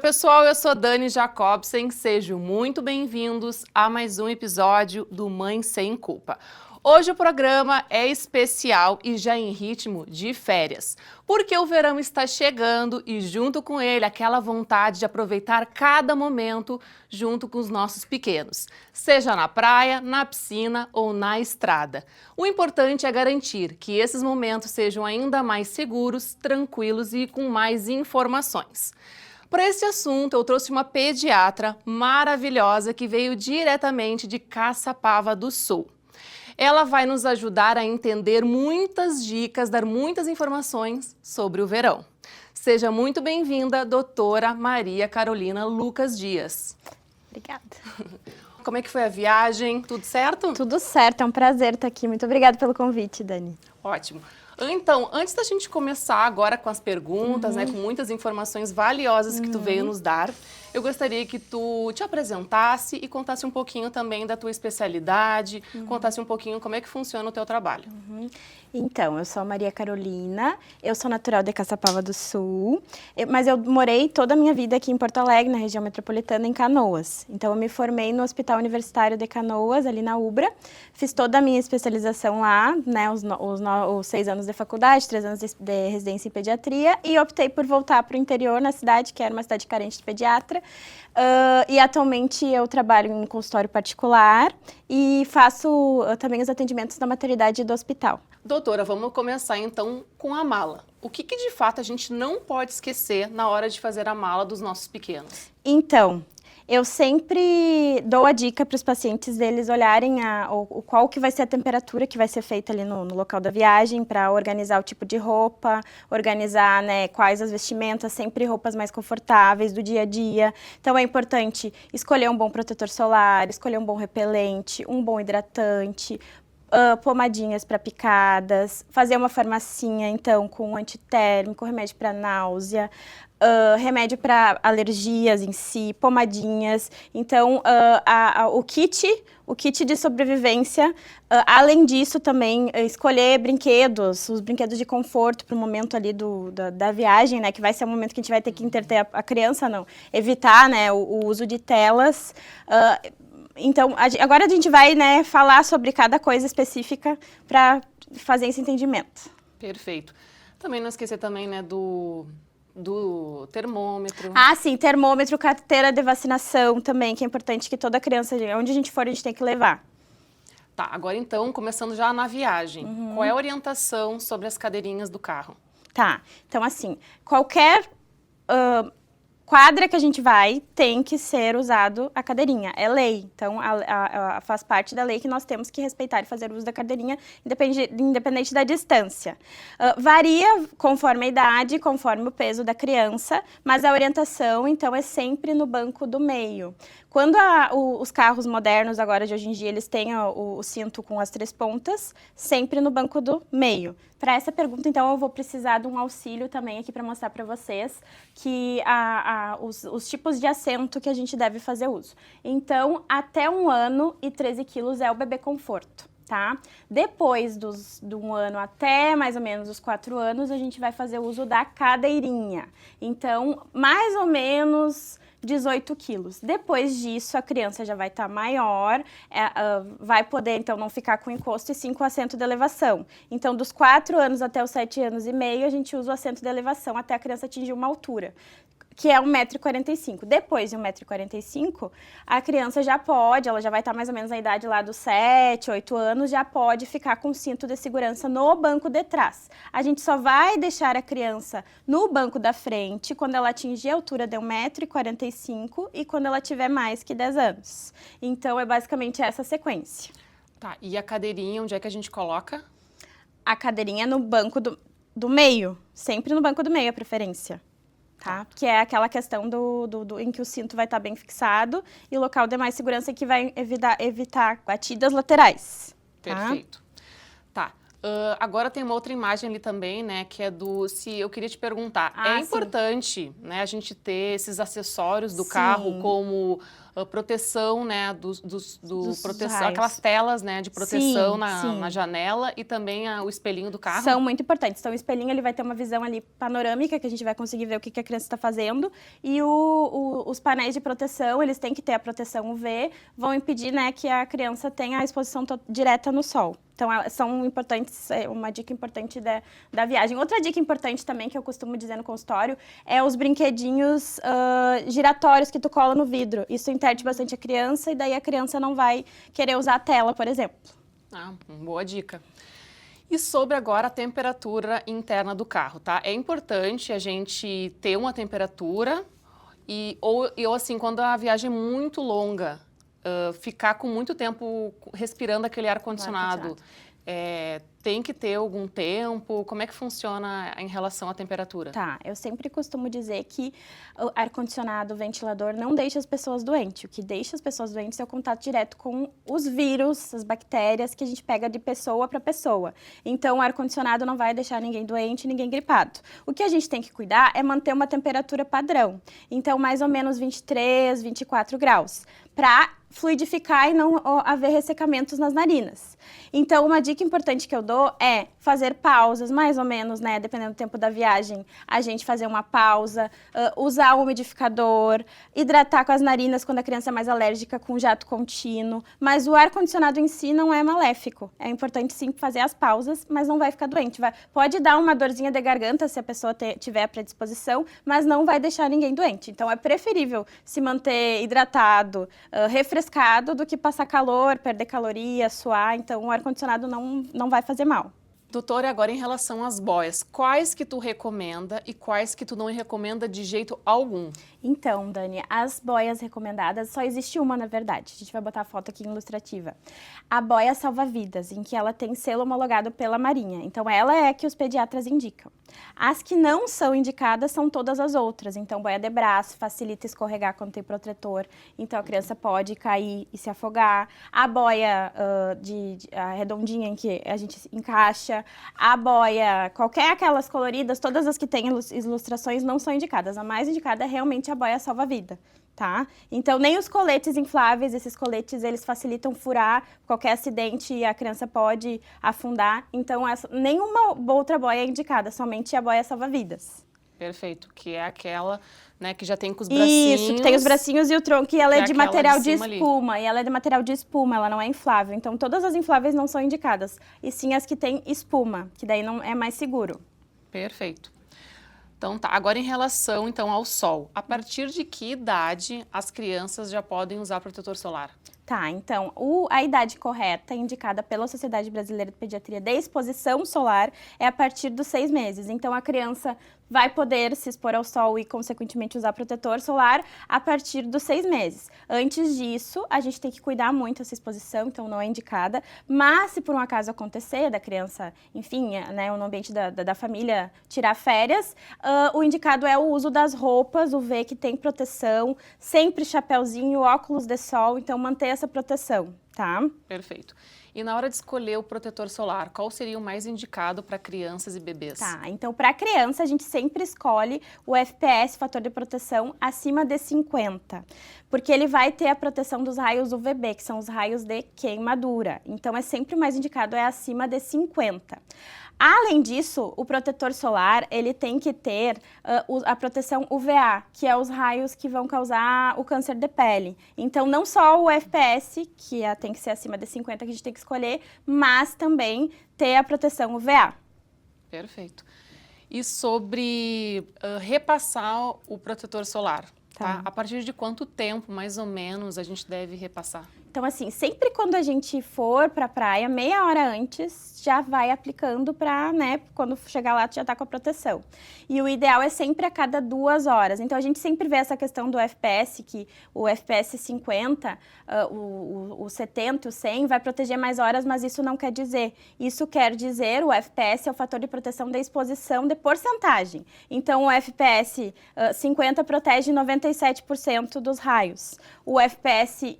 pessoal, eu sou Dani Jacobsen, sejam muito bem-vindos a mais um episódio do Mãe Sem Culpa. Hoje o programa é especial e já em ritmo de férias, porque o verão está chegando e junto com ele aquela vontade de aproveitar cada momento junto com os nossos pequenos, seja na praia, na piscina ou na estrada. O importante é garantir que esses momentos sejam ainda mais seguros, tranquilos e com mais informações. Para esse assunto, eu trouxe uma pediatra maravilhosa que veio diretamente de Caçapava do Sul. Ela vai nos ajudar a entender muitas dicas, dar muitas informações sobre o verão. Seja muito bem-vinda, doutora Maria Carolina Lucas Dias. Obrigada. Como é que foi a viagem? Tudo certo? Tudo certo, é um prazer estar aqui. Muito obrigada pelo convite, Dani. Ótimo. Então, antes da gente começar agora com as perguntas, né, com muitas informações valiosas que tu veio nos dar, eu gostaria que tu te apresentasse e contasse um pouquinho também da tua especialidade, contasse um pouquinho como é que funciona o teu trabalho. Então, eu sou a Maria Carolina, eu sou natural de Caçapava do Sul, mas eu morei toda a minha vida aqui em Porto Alegre, na região metropolitana, em Canoas. Então, eu me formei no Hospital Universitário de Canoas, ali na UBRA, fiz toda a minha especialização lá, né, os 6 anos de faculdade, 3 anos de residência em pediatria, e optei por voltar para o interior, na cidade, que era uma cidade carente de pediatra. E atualmente eu trabalho em um consultório particular e faço também os atendimentos da maternidade do hospital. Doutora, vamos começar então com a mala. O que de fato a gente não pode esquecer na hora de fazer a mala dos nossos pequenos? Então, eu sempre dou a dica para os pacientes deles olharem qual que vai ser a temperatura que vai ser feita ali no local da viagem, para organizar o tipo de roupa, organizar, né, quais as vestimentas, sempre roupas mais confortáveis do dia a dia. Então é importante escolher um bom protetor solar, escolher um bom repelente, um bom hidratante, pomadinhas para picadas, fazer uma farmacinha então com antitérmico, remédio para náusea, remédio para alergias em si, pomadinhas. Então, o kit de sobrevivência, além disso também escolher brinquedos, os brinquedos de conforto para o momento ali da viagem, né, que vai ser o momento que a gente vai ter que interter a criança, não, evitar, né, o uso de telas. Então, agora a gente vai, né, falar sobre cada coisa específica para fazer esse entendimento. Perfeito. Também não esquecer também, né, do termômetro. Ah, sim, termômetro, carteira de vacinação também, que é importante que toda criança, onde a gente for, a gente tem que levar. Tá, agora então, começando já na viagem. Qual é a orientação sobre as cadeirinhas do carro? Tá, então assim, qualquer quadra que a gente vai, tem que ser usado a cadeirinha, é lei. Então, faz parte da lei que nós temos que respeitar e fazer uso da cadeirinha, independente da distância. Varia conforme a idade, conforme o peso da criança, mas a orientação, então, é sempre no banco do meio. Quando os carros modernos, agora de hoje em dia, eles têm o cinto com as 3 pontas, sempre no banco do meio. Para essa pergunta, então, eu vou precisar de um auxílio também aqui para mostrar para vocês que os tipos de assento que a gente deve fazer uso. Então, até 1 ano e 13 quilos é o bebê conforto, tá? Depois de 1 ano até mais ou menos os 4 anos, a gente vai fazer uso da cadeirinha. Então, mais ou menos 18 quilos. Depois disso, a criança já vai estar maior, vai poder, então, não ficar com encosto e sim com assento de elevação. Então, dos 4 anos até os 7 anos e meio, a gente usa o assento de elevação até a criança atingir uma altura, que é 1,45 m. Depois de 1,45 m, a criança já pode, ela já vai estar mais ou menos na idade lá dos 7, 8 anos, já pode ficar com cinto de segurança no banco de trás. A gente só vai deixar a criança no banco da frente quando ela atingir a altura de 1,45 m e quando ela tiver mais que 10 anos. Então, é basicamente essa sequência. Tá, e a cadeirinha, onde é que a gente coloca? A cadeirinha no banco do meio, sempre no banco do meio, a preferência. Tá? Que é aquela questão em que o cinto vai estar bem fixado e o local de mais segurança que vai evitar batidas laterais. Perfeito. Tá. Agora tem uma outra imagem ali também, né, que é se eu queria te perguntar, é importante, né, a gente ter esses acessórios do carro como proteção, né, proteção, aquelas telas, né, de proteção na janela e também o espelhinho do carro? São muito importantes. Então, o espelhinho ele vai ter uma visão ali panorâmica, que a gente vai conseguir ver o que a criança está fazendo. E os painéis de proteção, eles têm que ter a proteção UV, vão impedir, né, que a criança tenha a exposição direta no sol. Então, são importantes, uma dica importante da viagem. Outra dica importante também, que eu costumo dizer no consultório, é os brinquedinhos giratórios que tu cola no vidro. Isso interte bastante a criança e daí a criança não vai querer usar a tela, por exemplo. Boa dica. E sobre agora a temperatura interna do carro, tá? É importante a gente ter uma temperatura ou assim, quando a viagem é muito longa, ficar com muito tempo respirando aquele ar-condicionado. Tem que ter algum tempo? Como é que funciona em relação à temperatura? Tá, eu sempre costumo dizer que o ar-condicionado, o ventilador, não deixa as pessoas doentes. O que deixa as pessoas doentes é o contato direto com os vírus, as bactérias que a gente pega de pessoa para pessoa. Então, o ar-condicionado não vai deixar ninguém doente, ninguém gripado. O que a gente tem que cuidar é manter uma temperatura padrão. Então, mais ou menos 23, 24 graus. Para fluidificar e não haver ressecamentos nas narinas. Então, uma dica importante que eu dou é fazer pausas, mais ou menos, né, dependendo do tempo da viagem, a gente fazer uma pausa, usar o umidificador, hidratar com as narinas quando a criança é mais alérgica com jato contínuo, mas o ar-condicionado em si não é maléfico. É importante sim fazer as pausas, mas não vai ficar doente. Pode dar uma dorzinha de garganta se a pessoa tiver a predisposição, mas não vai deixar ninguém doente. Então, é preferível se manter hidratado, refrescado, do que passar calor, perder calorias, suar. Então, o ar-condicionado não vai fazer mal. Doutora, agora em relação às boias, quais que tu recomenda e quais que tu não recomenda de jeito algum? Então, Dani, as boias recomendadas, só existe uma, na verdade. A gente vai botar a foto aqui ilustrativa. A boia salva-vidas, em que ela tem selo homologado pela Marinha. Então, ela é a que os pediatras indicam. As que não são indicadas são todas as outras. Então, boia de braço facilita escorregar quando tem protetor. Então, a criança pode cair e se afogar. A boia a redondinha em que a gente encaixa. A boia, qualquer aquelas coloridas, todas as que têm ilustrações não são indicadas. A mais indicada é realmente a boia salva-vida, tá? Então, nem os coletes infláveis, esses coletes, eles facilitam furar, qualquer acidente a criança pode afundar. Então, nenhuma outra boia é indicada, somente a boia salva-vidas. Perfeito, que é aquela, né, que já tem com os bracinhos. Isso, que tem os bracinhos e o tronco, e ela é de material de espuma, e ela é de material de espuma, ela não é inflável. Então, todas as infláveis não são indicadas, e sim as que têm espuma, que daí não é mais seguro. Perfeito. Então tá, agora em relação então ao sol, a partir de que idade as crianças já podem usar protetor solar? Tá, então, a idade correta indicada pela Sociedade Brasileira de Pediatria de exposição solar é a partir dos 6 meses. Então, a criança vai poder se expor ao sol e, consequentemente, usar protetor solar a partir dos 6 meses. Antes disso, a gente tem que cuidar muito dessa exposição, então não é indicada. Mas, se por um acaso acontecer da criança, enfim, né, no ambiente da família, tirar férias, o indicado é o uso das roupas UV que tem proteção, sempre chapéuzinho, óculos de sol, então manter essa proteção, tá? Perfeito. E na hora de escolher o protetor solar, qual seria o mais indicado para crianças e bebês? Tá, então para criança a gente sempre escolhe o FPS, fator de proteção, acima de 50, porque ele vai ter a proteção dos raios UVB, que são os raios de queimadura. Então é sempre o mais indicado, é acima de 50. Além disso, o protetor solar, ele tem que ter a proteção UVA, que é os raios que vão causar o câncer de pele. Então, não só o FPS, que tem que ser acima de 50 que a gente tem que escolher, mas também ter a proteção UVA. Perfeito. E sobre repassar o protetor solar, tá? A partir de quanto tempo, mais ou menos, a gente deve repassar? Então, assim, sempre quando a gente for pra praia, meia hora antes, já vai aplicando pra, né, quando chegar lá, tu já tá com a proteção. E o ideal é sempre a cada 2 horas. Então, a gente sempre vê essa questão do FPS, que o FPS 50, o 70, o 100, vai proteger mais horas, mas isso não quer dizer. Isso quer dizer, o FPS é o fator de proteção da exposição de porcentagem. Então, o FPS 50 protege 97% dos raios. O FPS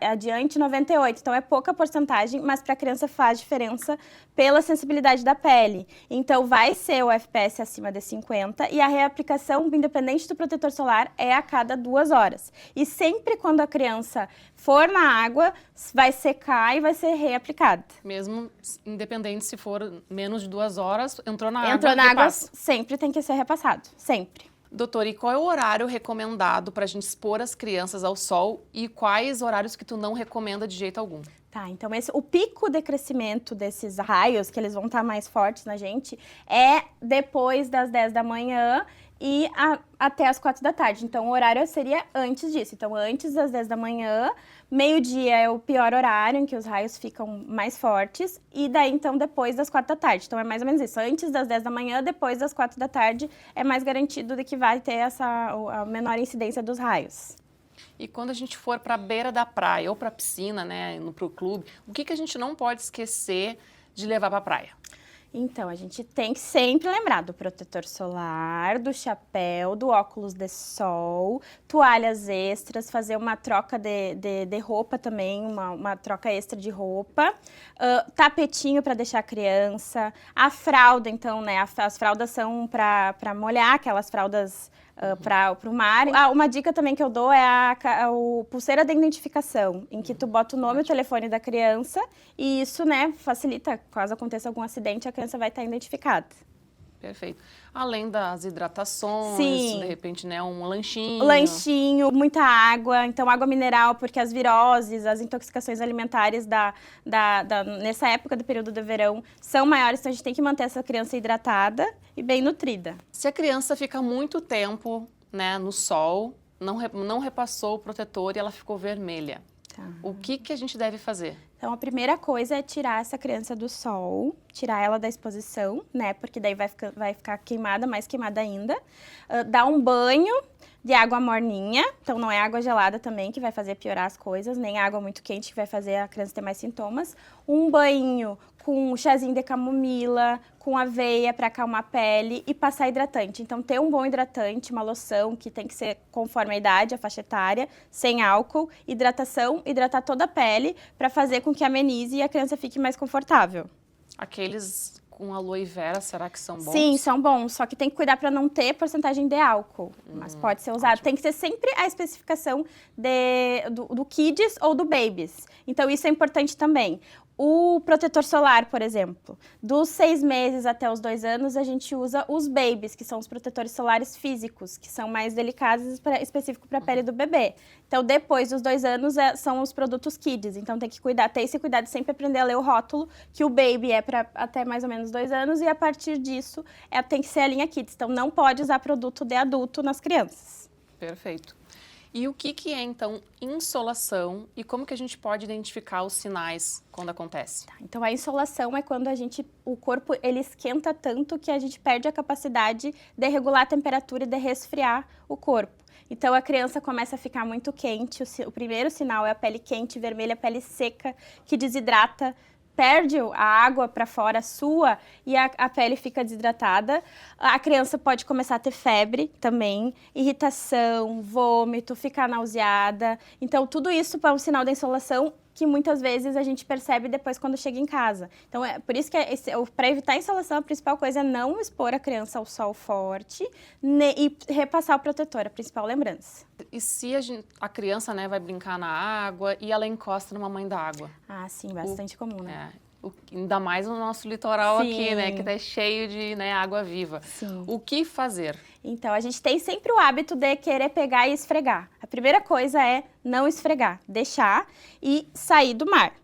adiante 98. Então, é pouca porcentagem, mas para a criança faz diferença pela sensibilidade da pele. Então, vai ser o FPS acima de 50 e a reaplicação, independente do protetor solar, é a cada 2 horas. E sempre quando a criança for na água, vai secar e vai ser reaplicada. Mesmo independente se for menos de 2 horas, entrou na água, Entrou na água, repassa. sempre tem que ser repassado, sempre. Doutor, e qual é o horário recomendado para a gente expor as crianças ao sol e quais horários que tu não recomenda de jeito algum? Tá, então o pico de crescimento desses raios, que eles vão estar mais fortes na gente, é depois das 10 da manhã e até as 4 da tarde. Então, o horário seria antes disso. Então, antes das 10 da manhã, meio-dia é o pior horário em que os raios ficam mais fortes. E daí, então, depois das 4 da tarde. Então, é mais ou menos isso. Antes das 10 da manhã, depois das 4 da tarde, é mais garantido de que vai ter a menor incidência dos raios. E quando a gente for para a beira da praia ou para a piscina, né, para o clube, o que a gente não pode esquecer de levar para a praia? Então, a gente tem que sempre lembrar do protetor solar, do chapéu, do óculos de sol, toalhas extras, fazer uma troca de roupa também, uma troca extra de roupa, tapetinho para deixar a criança, a fralda, então, né, as fraldas são para molhar, aquelas fraldas para o mar. Uma dica também que eu dou é a pulseira de identificação, em que tu bota o nome e o telefone da criança e isso, né, facilita, caso aconteça algum acidente, a criança vai estar identificada. Perfeito. Além das hidratações, Sim. De repente, né, um lanchinho. Lanchinho, muita água, então água mineral, porque as viroses, as intoxicações alimentares nessa época do período do verão são maiores, então a gente tem que manter essa criança hidratada e bem nutrida. Se a criança fica muito tempo, né, no sol, não repassou o protetor e ela ficou vermelha, o que a gente deve fazer? Então, a primeira coisa é tirar essa criança do sol, tirar ela da exposição, né? Porque daí vai ficar queimada, mais queimada ainda. Dar um banho de água morninha, então não é água gelada também que vai fazer piorar as coisas, nem água muito quente que vai fazer a criança ter mais sintomas. Um banho com um chazinho de camomila, com aveia para acalmar a pele e passar hidratante. Então, ter um bom hidratante, uma loção que tem que ser conforme a idade, a faixa etária, sem álcool, hidratação, hidratar toda a pele para fazer com que amenize e a criança fique mais confortável. Aqueles com aloe vera, será que são bons? Sim, são bons, só que tem que cuidar para não ter porcentagem de álcool, mas pode ser usado. Ótimo. Tem que ser sempre a especificação do Kids ou do Babies. Então, isso é importante também. O protetor solar, por exemplo, dos 6 meses até os 2 anos, a gente usa os babies, que são os protetores solares físicos, que são mais delicados e específicos para a pele do bebê. Então, depois dos 2 anos, são os produtos kids. Então, tem que ter esse cuidado de sempre aprender a ler o rótulo, que o baby é para até mais ou menos 2 anos, e a partir disso, tem que ser a linha kids. Então, não pode usar produto de adulto nas crianças. Perfeito. E o que é, então, insolação e como que a gente pode identificar os sinais quando acontece? Então, a insolação é quando o corpo ele esquenta tanto que a gente perde a capacidade de regular a temperatura e de resfriar o corpo. Então, a criança começa a ficar muito quente. O primeiro sinal é a pele quente, vermelha, a pele seca, que desidrata, perde a água para fora, sua, e a pele fica desidratada. A criança pode começar a ter febre também, irritação, vômito, ficar nauseada. Então, tudo isso é um sinal da insolação que muitas vezes a gente percebe depois quando chega em casa. Então, por isso que para evitar a insolação, a principal coisa é não expor a criança ao sol forte e repassar o protetor, a principal lembrança. E se a criança, né, vai brincar na água e ela encosta numa mãe d'água? Ah, sim, bastante comum, né? Ainda mais no nosso litoral. Sim. Aqui, né, que tá cheio de, né, água viva. Sim. O que fazer? Então, a gente tem sempre o hábito de querer pegar e esfregar. A primeira coisa é não esfregar, deixar e sair do mar.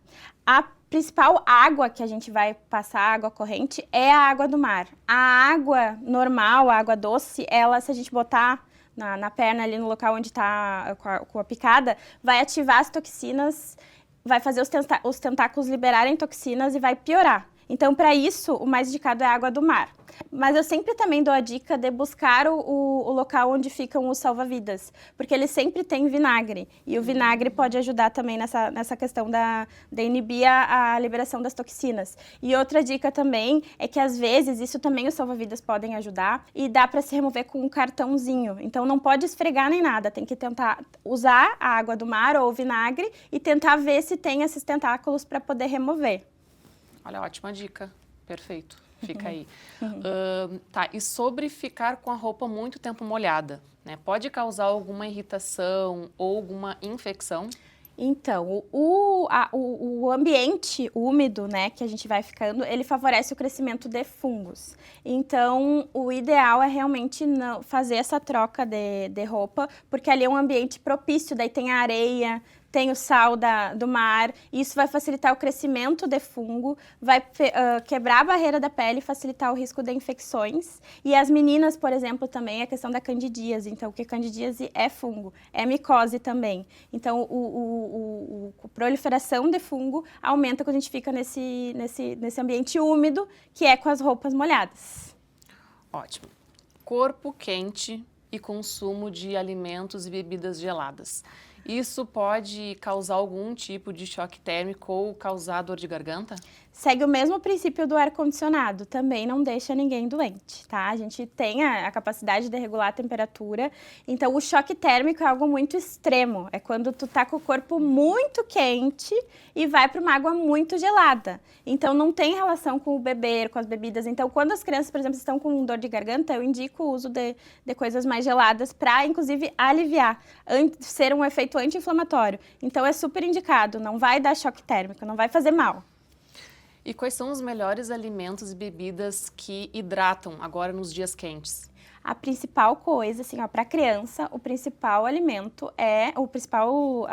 A principal água que a gente vai passar, água corrente, é a água do mar. A água normal, a água doce, se a gente botar na perna ali no local onde está com a picada, vai ativar as toxinas, vai fazer os tentáculos liberarem toxinas e vai piorar. Então, para isso, o mais indicado é a água do mar. Mas eu sempre também dou a dica de buscar o local onde ficam os salva-vidas, porque ele sempre tem vinagre, e o vinagre pode ajudar também nessa questão de inibir a liberação das toxinas. E outra dica também é que, às vezes, isso também os salva-vidas podem ajudar, e dá para se remover com um cartãozinho. Então, não pode esfregar nem nada, tem que tentar usar a água do mar ou o vinagre e tentar ver se tem esses tentáculos para poder remover. Olha, ótima dica. Perfeito. Fica aí. Tá, e sobre ficar com a roupa muito tempo molhada, né? Pode causar alguma irritação ou alguma infecção? Então, o ambiente úmido, né, que a gente vai ficando, ele favorece o crescimento de fungos. Então, o ideal é realmente não fazer essa troca de roupa, porque ali é um ambiente propício, daí tem a areia, tem o sal do mar, e isso vai facilitar o crescimento de fungo, vai quebrar a barreira da pele e facilitar o risco de infecções. E as meninas, por exemplo, também a questão da candidíase. Então, o que candidíase é fungo, é micose também. Então, a proliferação de fungo aumenta quando a gente fica nesse ambiente úmido, que é com as roupas molhadas. Ótimo. Corpo quente e consumo de alimentos e bebidas geladas. Isso pode causar algum tipo de choque térmico ou causar dor de garganta? Segue o mesmo princípio do ar-condicionado, também não deixa ninguém doente, tá? A gente tem a capacidade de regular a temperatura, então o choque térmico é algo muito extremo, é quando tu tá com o corpo muito quente e vai para uma água muito gelada. Então não tem relação com o beber, com as bebidas. Então quando as crianças, por exemplo, estão com dor de garganta, eu indico o uso de coisas mais geladas para, inclusive, aliviar, ser um efeito anti-inflamatório. Então é super indicado, não vai dar choque térmico, não vai fazer mal. E quais são os melhores alimentos e bebidas que hidratam agora nos dias quentes? A principal coisa, assim, ó, para criança, o principal alimento o principal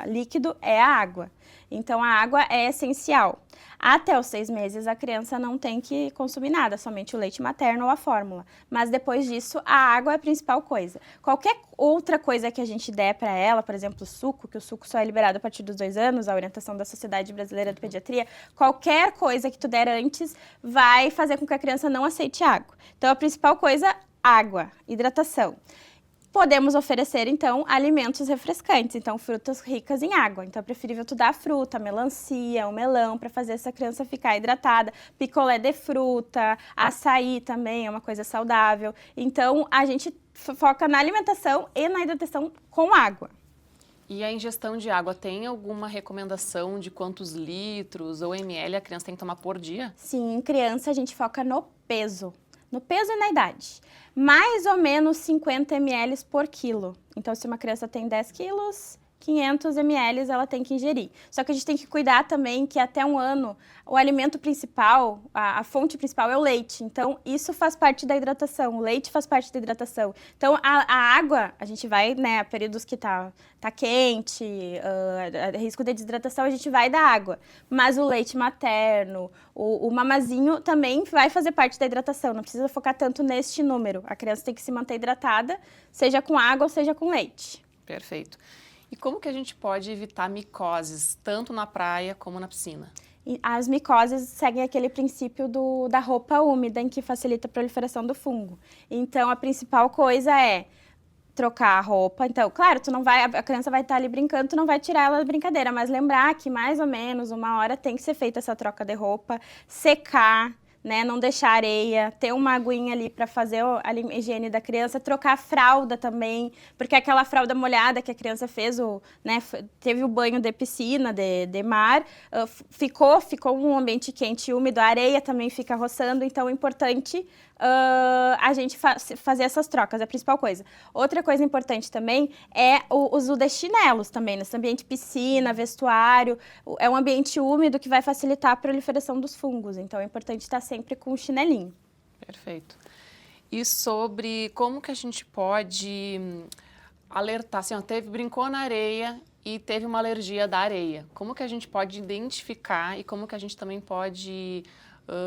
líquido é a água. Então, a água é essencial. Até os 6 meses, a criança não tem que consumir nada, somente o leite materno ou a fórmula. Mas depois disso, a água é a principal coisa. Qualquer outra coisa que a gente der para ela, por exemplo, o suco, que o suco só é liberado a partir dos 2 anos, a orientação da Sociedade Brasileira de Pediatria, qualquer coisa que tu der antes vai fazer com que a criança não aceite água. Então, a principal coisa, água, hidratação. Podemos oferecer, então, alimentos refrescantes, então frutas ricas em água. Então é preferível tu dar fruta, melancia, o melão, para fazer essa criança ficar hidratada. Picolé de fruta, açaí também é uma coisa saudável. Então a gente foca na alimentação e na hidratação com água. E a ingestão de água, tem alguma recomendação de quantos litros ou ml a criança tem que tomar por dia? Sim, em criança a gente foca no peso. No peso e na idade. Mais ou menos 50 ml por quilo. Então, se uma criança tem 10 quilos, 500 ml ela tem que ingerir. Só que a gente tem que cuidar também que até 1 ano, o alimento principal, a fonte principal é o leite. Então, isso faz parte da hidratação. O leite faz parte da hidratação. Então, a água, a gente vai, né, a períodos que tá quente, risco de desidratação, a gente vai dar água. Mas o leite materno, o mamazinho também vai fazer parte da hidratação. Não precisa focar tanto neste número. A criança tem que se manter hidratada, seja com água ou seja com leite. Perfeito. E como que a gente pode evitar micoses, tanto na praia como na piscina? As micoses seguem aquele princípio da roupa úmida, em que facilita a proliferação do fungo. Então, a principal coisa é trocar a roupa. Então, claro, a criança vai estar ali brincando, tu não vai tirar ela da brincadeira, mas lembrar que mais ou menos 1 hora tem que ser feita essa troca de roupa, secar, né, não deixar areia, ter uma aguinha ali para fazer a higiene da criança, trocar a fralda também, porque aquela fralda molhada que a criança fez, né, teve o banho de piscina, de mar, ficou um ambiente quente e úmido, a areia também fica roçando, então é importante a gente fazer essas trocas, é a principal coisa. Outra coisa importante também é o uso de chinelos também, nesse ambiente piscina, vestuário, é um ambiente úmido que vai facilitar a proliferação dos fungos, então é importante estar sempre com o chinelinho. Perfeito. E sobre como que a gente pode alertar, assim, ó, brincou na areia e teve uma alergia da areia, como que a gente pode identificar e como que a gente também pode,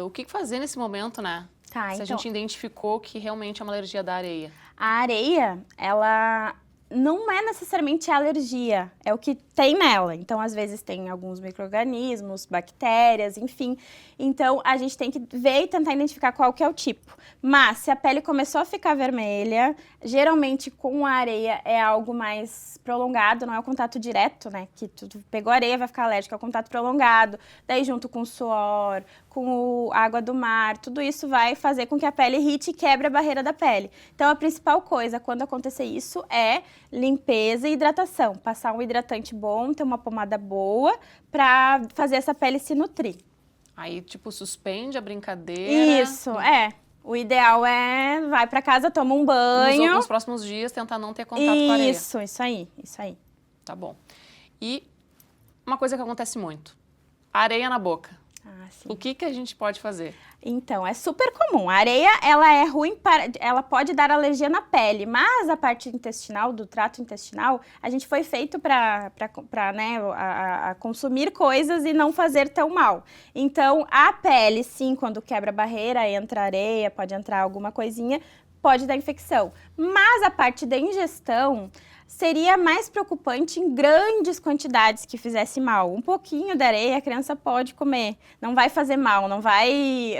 o que fazer nesse momento, né? Tá, Se a gente identificou que realmente é uma alergia da areia. A areia, ela não é necessariamente alergia, é o que tem nela. Então, às vezes, tem alguns micro-organismos, bactérias, enfim. Então, a gente tem que ver e tentar identificar qual que é o tipo. Mas, se a pele começou a ficar vermelha, geralmente com a areia é algo mais prolongado, não é o contato direto, né? Que tu pegou areia, vai ficar alérgico, é o contato prolongado. Daí, junto com o suor, com a água do mar, tudo isso vai fazer com que a pele irrite e quebre a barreira da pele. Então, a principal coisa quando acontecer isso é limpeza e hidratação. Passar um hidratante bom, ter uma pomada boa para fazer essa pele se nutrir. Aí, tipo, suspende a brincadeira. Isso, O ideal é vai para casa, toma um banho. Nos próximos dias, tentar não ter contato com a areia. Isso aí. Tá bom. E uma coisa que acontece muito. Areia na boca. Sim. O que a gente pode fazer? Então, é super comum. A areia, ela é ruim ela pode dar alergia na pele, mas a parte intestinal, do trato intestinal, a gente foi feito para né, consumir coisas e não fazer tão mal. Então, a pele, sim, quando quebra a barreira, entra areia, pode entrar alguma coisinha, pode dar infecção. Mas a parte da ingestão seria mais preocupante em grandes quantidades que fizesse mal. Um pouquinho de areia a criança pode comer, não vai fazer mal, não vai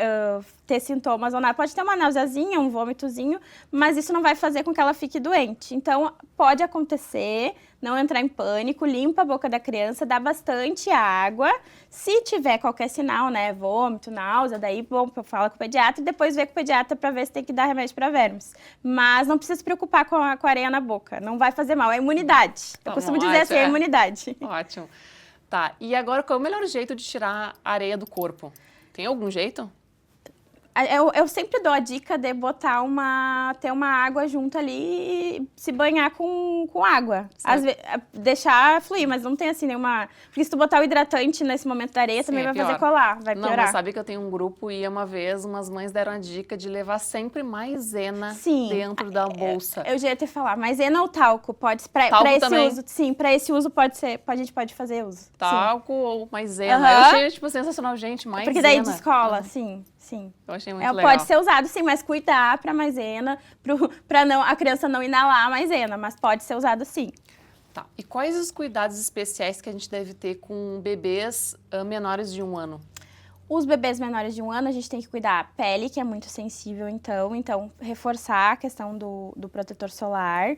ter sintomas ou nada. Pode ter uma náuseazinha, um vômitozinho, mas isso não vai fazer com que ela fique doente. Então, pode acontecer, não entrar em pânico, limpa a boca da criança, dá bastante água. Se tiver qualquer sinal, né, vômito, náusea, daí, bom, fala com o pediatra e depois vê com o pediatra para ver se tem que dar remédio para vermes. Mas não precisa se preocupar com a areia na boca, não vai fazer mal, é imunidade. Eu costumo dizer assim, é imunidade. Ótimo. Tá, e agora qual é o melhor jeito de tirar a areia do corpo? Tem algum jeito? Eu sempre dou a dica de ter uma água junto ali e se banhar com água. Às vezes, deixar fluir, mas não tem assim nenhuma... Porque se tu botar o hidratante nesse momento da areia, também vai fazer colar, vai piorar. Não, mas sabe que eu tenho um grupo e uma vez umas mães deram a dica de levar sempre maisena dentro da bolsa. Eu já ia te falar, maisena ou talco? Pode, pra esse também. uso, sim, pra esse uso pode ser, a gente pode fazer uso. Talco ou maisena. Eu achei, tipo, sensacional, gente, maisena. Porque daí descola, sim. Eu achei muito legal. Pode ser usado, sim, mas cuidar para maisena, para a criança não inalar a maisena, mas pode ser usado, sim. Tá. E quais os cuidados especiais que a gente deve ter com bebês menores de 1 ano? Os bebês menores de 1 ano, a gente tem que cuidar a pele, que é muito sensível, então reforçar a questão do protetor solar.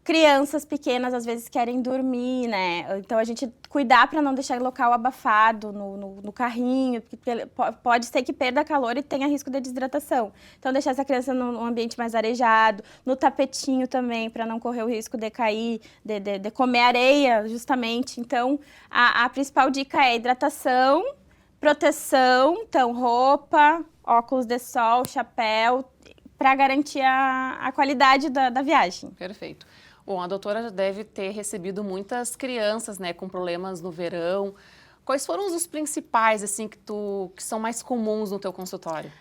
Crianças pequenas, às vezes, querem dormir, né? Então, a gente cuidar para não deixar o local abafado no carrinho, porque pode ser que perda calor e tenha risco de desidratação. Então, deixar essa criança num ambiente mais arejado, no tapetinho também, para não correr o risco de cair, de comer areia, justamente. Então, a principal dica é hidratação, proteção, então roupa, óculos de sol, chapéu, para garantir a qualidade da viagem. Perfeito. Bom, a doutora já deve ter recebido muitas crianças, né, com problemas no verão. Quais foram os principais, assim, que são mais comuns no teu consultório?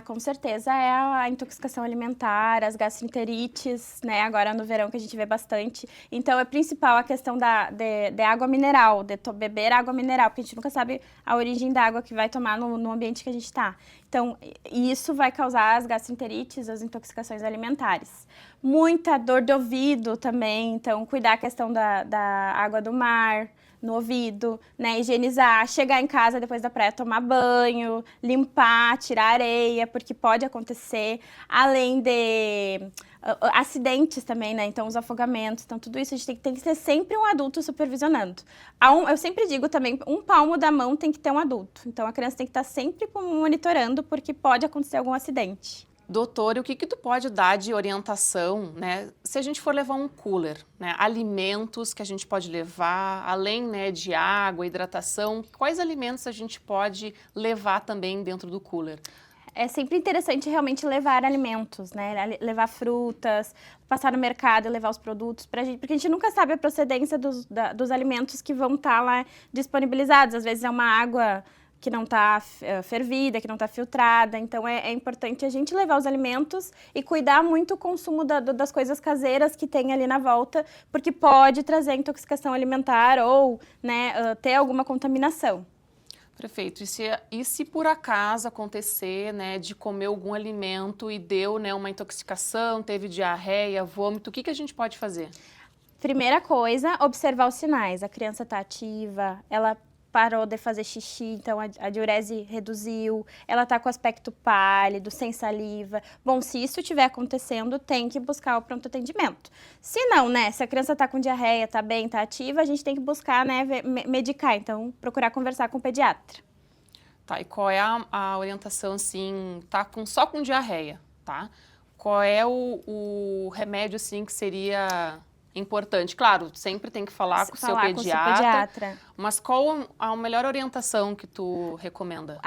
Com certeza é a intoxicação alimentar, as gastroenterites, né, agora no verão que a gente vê bastante. Então, é principal a questão de água mineral, de beber água mineral, porque a gente nunca sabe a origem da água que vai tomar no ambiente que a gente está. Então, isso vai causar as gastroenterites, as intoxicações alimentares. Muita dor de ouvido também, então, cuidar a questão da água do mar, no ouvido, né, higienizar, chegar em casa depois da praia, tomar banho, limpar, tirar areia, porque pode acontecer, além de acidentes também, né, então os afogamentos, então tudo isso a gente tem que ter sempre um adulto supervisionando. Eu sempre digo também, um palmo da mão tem que ter um adulto, então a criança tem que estar sempre monitorando, porque pode acontecer algum acidente. Doutor, e o que tu pode dar de orientação, né, se a gente for levar um cooler, né, alimentos que a gente pode levar, além, né, de água, hidratação, quais alimentos a gente pode levar também dentro do cooler? É sempre interessante realmente levar alimentos, né, levar frutas, passar no mercado e levar os produtos pra gente, porque a gente nunca sabe a procedência dos alimentos que vão estar lá disponibilizados. Às vezes é uma água que não está fervida, que não está filtrada. Então, é importante a gente levar os alimentos e cuidar muito o consumo das coisas caseiras que tem ali na volta, porque pode trazer intoxicação alimentar ou, né, ter alguma contaminação. Perfeito. E se por acaso acontecer, né, de comer algum alimento e deu, né, uma intoxicação, teve diarreia, vômito, o que a gente pode fazer? Primeira coisa, observar os sinais. A criança está ativa, ela parou de fazer xixi, então a diurese reduziu, ela está com aspecto pálido, sem saliva. Bom, se isso estiver acontecendo, tem que buscar o pronto atendimento. Se não, né, se a criança está com diarreia, está bem, está ativa, a gente tem que buscar, né, medicar, então procurar conversar com o pediatra. Tá, e qual é a orientação, assim, só com diarreia, tá? Qual é o remédio, assim, que seria importante? Claro, sempre tem que falar com o seu pediatra, mas qual a melhor orientação que tu recomenda?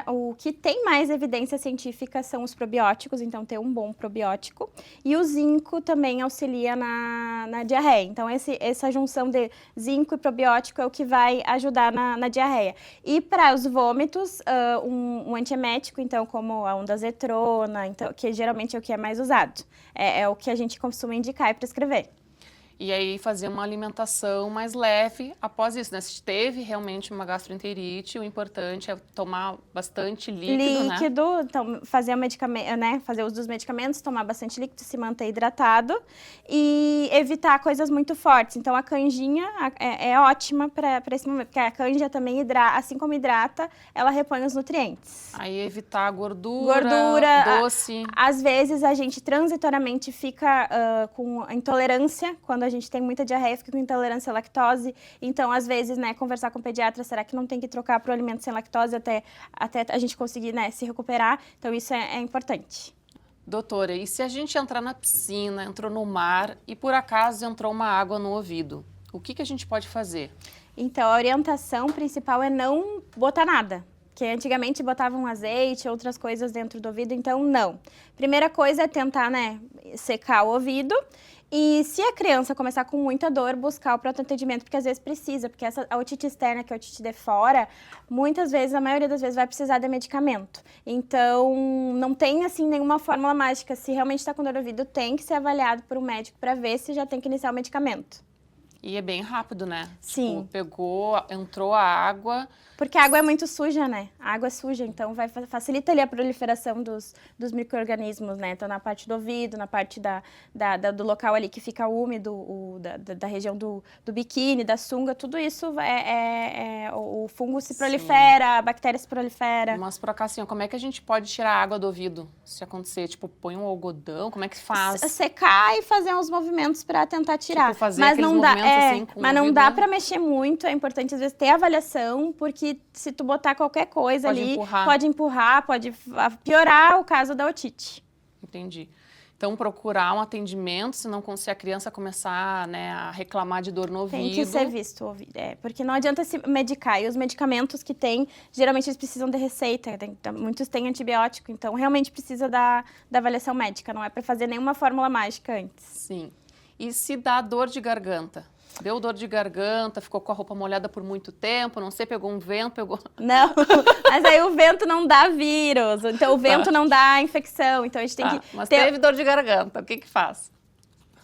O que tem mais evidência científica são os probióticos, então ter um bom probiótico. E o zinco também auxilia na diarreia. Então, essa junção de zinco e probiótico é o que vai ajudar na diarreia. E para os vômitos, um antiemético, então, como a ondansetrona, então, que geralmente é o que é mais usado. É o que a gente costuma indicar e prescrever. E aí fazer uma alimentação mais leve após isso, né? Se teve realmente uma gastroenterite, o importante é tomar bastante líquido, né? Então fazer o medicamento, né? Fazer uso dos medicamentos, tomar bastante líquido, se manter hidratado e evitar coisas muito fortes. Então a canjinha é ótima para esse momento, porque a canja também hidrata, assim como hidrata, ela repõe os nutrientes. Aí evitar gordura, doce. Às vezes a gente transitoriamente fica com intolerância quando a gente tem muita diarreia, fica com intolerância à lactose. Então, às vezes, né, conversar com o pediatra, será que não tem que trocar para o alimento sem lactose até a gente conseguir, né, se recuperar? Então, isso é importante. Doutora, e se a gente entrar na piscina, entrou no mar e por acaso entrou uma água no ouvido, o que a gente pode fazer? Então, a orientação principal é não botar nada. Porque antigamente botavam azeite, outras coisas dentro do ouvido, então não. Primeira coisa é tentar, né, secar o ouvido. E se a criança começar com muita dor, buscar o pronto atendimento, porque às vezes precisa, porque a otite externa, que é a otite de fora, muitas vezes, a maioria das vezes, vai precisar de medicamento. Então, não tem, assim, nenhuma fórmula mágica. Se realmente está com dor no ouvido, tem que ser avaliado por um médico para ver se já tem que iniciar o medicamento. E é bem rápido, né? Sim. Tipo, pegou, entrou a água... Porque a água é muito suja, né? A água é suja, então facilita ali a proliferação dos micro-organismos, né? Então, na parte do ouvido, na parte do local ali que fica úmido, da região do biquíni, da sunga, tudo isso, o fungo se prolifera, a bactéria se prolifera. Mas por acaso, assim, como é que a gente pode tirar a água do ouvido, se acontecer? Tipo, põe um algodão, como é que faz? Secar e fazer uns movimentos para tentar tirar. Tipo, fazer mas não dá, assim, com mas não dá para mexer muito, é importante às vezes ter avaliação, porque se tu botar qualquer coisa ali, pode empurrar, pode piorar o caso da otite. Entendi. Então, procurar um atendimento, se a criança começar, né, a reclamar de dor no ouvido. Tem que ser visto o ouvido, porque não adianta se medicar. E os medicamentos que tem, geralmente eles precisam de receita, muitos têm antibiótico, então realmente precisa da avaliação médica, não é para fazer nenhuma fórmula mágica antes. Sim. E se dá dor de garganta? Deu dor de garganta, ficou com a roupa molhada por muito tempo, não sei, pegou um vento, Não, mas aí o vento não dá vírus, então o vento não dá infecção, então a gente tem que... Mas teve dor de garganta, o que faz?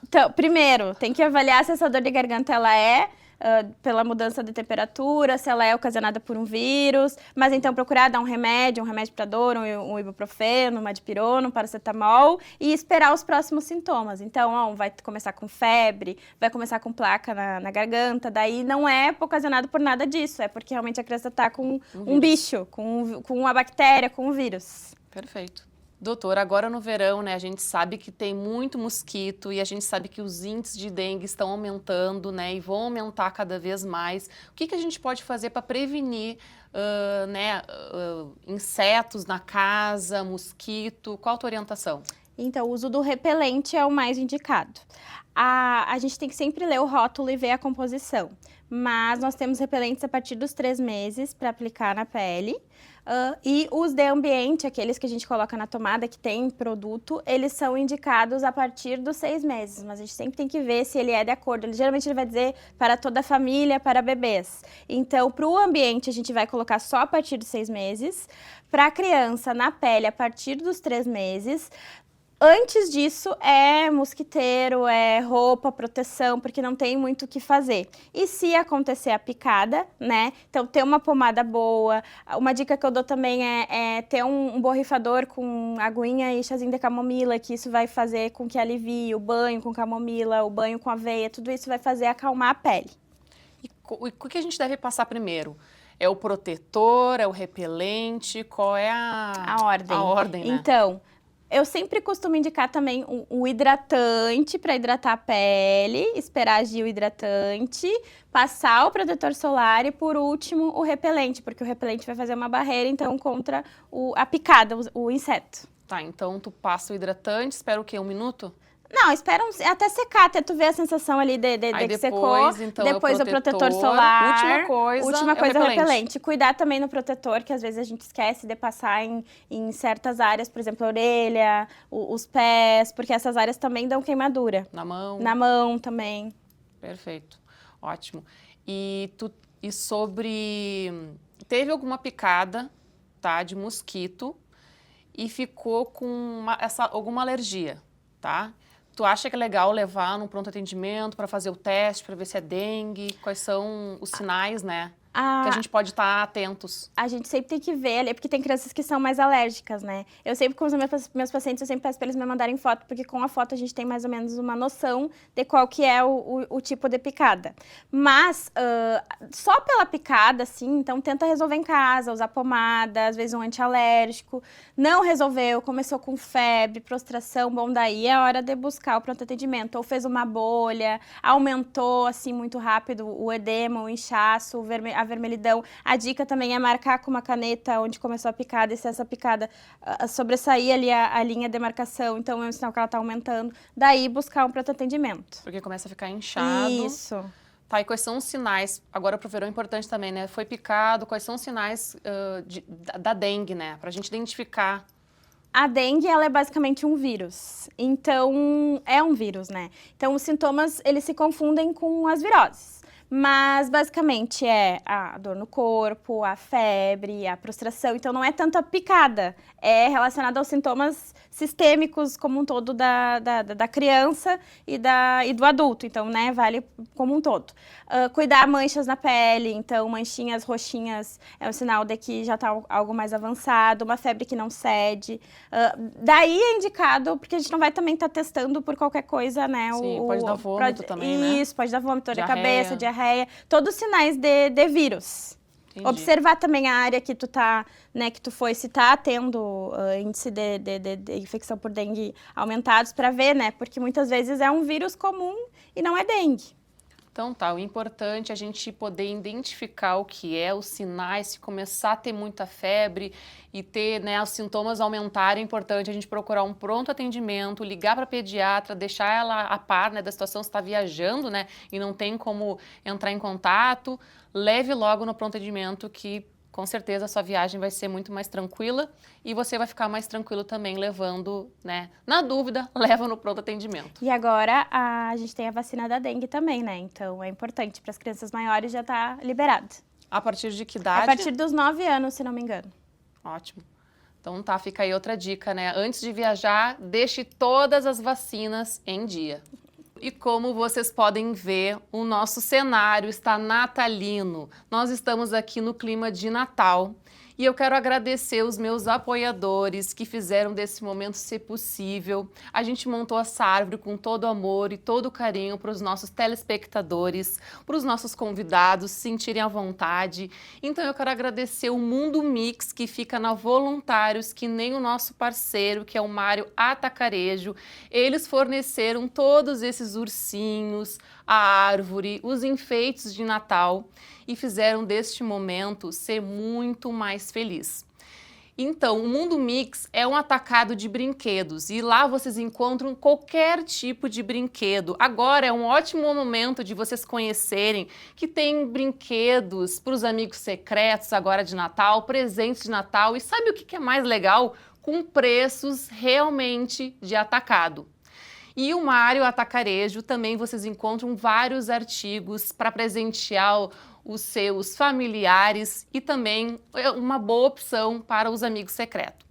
Então, primeiro, tem que avaliar se essa dor de garganta ela é pela mudança de temperatura, se ela é ocasionada por um vírus, mas então procurar dar um remédio para dor, um ibuprofeno, uma dipirona, um paracetamol e esperar os próximos sintomas. Então, vai começar com febre, vai começar com placa na garganta, daí não é ocasionado por nada disso, é porque realmente a criança está com um bicho, com uma bactéria, com um vírus. Perfeito. Doutora, agora no verão, né, a gente sabe que tem muito mosquito e a gente sabe que os índices de dengue estão aumentando, né, e vão aumentar cada vez mais. O que a gente pode fazer para prevenir, insetos na casa, mosquito? Qual a tua orientação? Então, o uso do repelente é o mais indicado. A gente tem que sempre ler o rótulo e ver a composição, mas nós temos repelentes a partir dos 3 meses para aplicar na pele. E os de ambiente, aqueles que a gente coloca na tomada, que tem produto, eles são indicados a partir dos 6 meses, mas a gente sempre tem que ver se ele é de acordo. Geralmente ele vai dizer para toda a família, para bebês. Então, para o ambiente, a gente vai colocar só a partir dos 6 meses. Para a criança, na pele, a partir dos 3 meses. Antes disso, é mosquiteiro, é roupa, proteção, porque não tem muito o que fazer. E se acontecer a picada, né? Então, ter uma pomada boa. Uma dica que eu dou também é ter um borrifador com aguinha e chazinho de camomila, que isso vai fazer com que alivie o banho com camomila, o banho com aveia, tudo isso vai fazer acalmar a pele. E o que a gente deve passar primeiro? É o protetor, é o repelente? Qual é A ordem. A ordem, né? Então, eu sempre costumo indicar também um hidratante para hidratar a pele, esperar agir o hidratante, passar o protetor solar e, por último, o repelente, porque o repelente vai fazer uma barreira, então, contra a picada, o inseto. Tá, então tu passa o hidratante, espera o quê? 1 minuto? Não, espera até secar, até tu ver a sensação ali de Aí que depois, secou. então, Depois é o protetor solar. Última coisa, é o repelente. Cuidar também no protetor, que às vezes a gente esquece de passar em certas áreas, por exemplo, a orelha, os pés, porque essas áreas também dão queimadura. Na mão? Na mão também. Perfeito, ótimo. E sobre... Teve alguma picada, tá, de mosquito e ficou com alguma alergia, tá? Tu acha que é legal levar num pronto atendimento para fazer o teste, para ver se é dengue? Quais são os sinais, né? Que a gente pode estar atentos. A gente sempre tem que ver ali, porque tem crianças que são mais alérgicas, né? Eu sempre, com os meus pacientes, eu sempre peço para eles me mandarem foto, porque com a foto a gente tem mais ou menos uma noção de qual que é o tipo de picada. Mas, só pela picada, assim, então tenta resolver em casa, usar pomada, às vezes um antialérgico. Não resolveu, começou com febre, prostração, bom, daí é hora de buscar o pronto atendimento. Ou fez uma bolha, aumentou, assim, muito rápido o edema, o inchaço, a vermelhidão. A dica também é marcar com uma caneta onde começou a picada, e se essa picada sobressair ali a linha de marcação, então é um sinal que ela está aumentando. Daí buscar um pronto atendimento. Porque começa a ficar inchado. Isso. Tá, e quais são os sinais? Agora pro verão é importante também, né? Foi picado, quais são os sinais da dengue, né? Pra gente identificar. A dengue, ela é basicamente um vírus. Então, é um vírus, né? Então, os sintomas, eles se confundem com as viroses. Mas, basicamente, é a dor no corpo, a febre, a prostração. Então, não é tanto a picada. É relacionado aos sintomas sistêmicos como um todo da criança e do adulto. Então, né, vale como um todo. Cuidar manchas na pele. Então, manchinhas roxinhas é um sinal de que já está algo mais avançado. Uma febre que não cede. Daí é indicado, porque a gente não vai também estar testando por qualquer coisa, né? Sim, pode dar vômito também, né? Isso, pode dar vômito, dor de Diarreia. cabeça, diarreia, todos os sinais de vírus. Entendi. Observar também a área que tu tá, né, que tu foi, se tá tendo índice de infecção por dengue aumentados, para ver, né, porque muitas vezes é um vírus comum e não é dengue. Então tá, o importante é a gente poder identificar o que é, os sinais, se começar a ter muita febre e ter, né, os sintomas aumentarem, é importante a gente procurar um pronto atendimento, ligar para a pediatra, deixar ela a par, né, da situação, se está viajando, né, e não tem como entrar em contato, leve logo no pronto atendimento que com certeza a sua viagem vai ser muito mais tranquila e você vai ficar mais tranquilo também levando, né? Na dúvida, leva no pronto atendimento. E agora a gente tem a vacina da dengue também, né? Então é importante para as crianças maiores já tá liberado. A partir de que idade? A partir dos 9 anos, se não me engano. Ótimo. Então tá, fica aí outra dica, né? Antes de viajar, deixe todas as vacinas em dia. E como vocês podem ver, o nosso cenário está natalino. Nós estamos aqui no clima de Natal. E eu quero agradecer os meus apoiadores que fizeram desse momento ser possível. A gente montou essa árvore com todo amor e todo carinho para os nossos telespectadores, para os nossos convidados se sentirem à vontade. Então eu quero agradecer o Mundo Mix, que fica na Voluntários, que nem o nosso parceiro, que é o Mário Atacarejo. Eles forneceram todos esses ursinhos, a árvore, os enfeites de Natal e fizeram deste momento ser muito mais feliz. Então, o Mundo Mix é um atacado de brinquedos e lá vocês encontram qualquer tipo de brinquedo. Agora é um ótimo momento de vocês conhecerem que tem brinquedos para os amigos secretos agora de Natal, presentes de Natal e sabe o que é mais legal? Com preços realmente de atacado. E o Mário Atacarejo também vocês encontram vários artigos para presentear os seus familiares e também uma boa opção para os amigos secretos.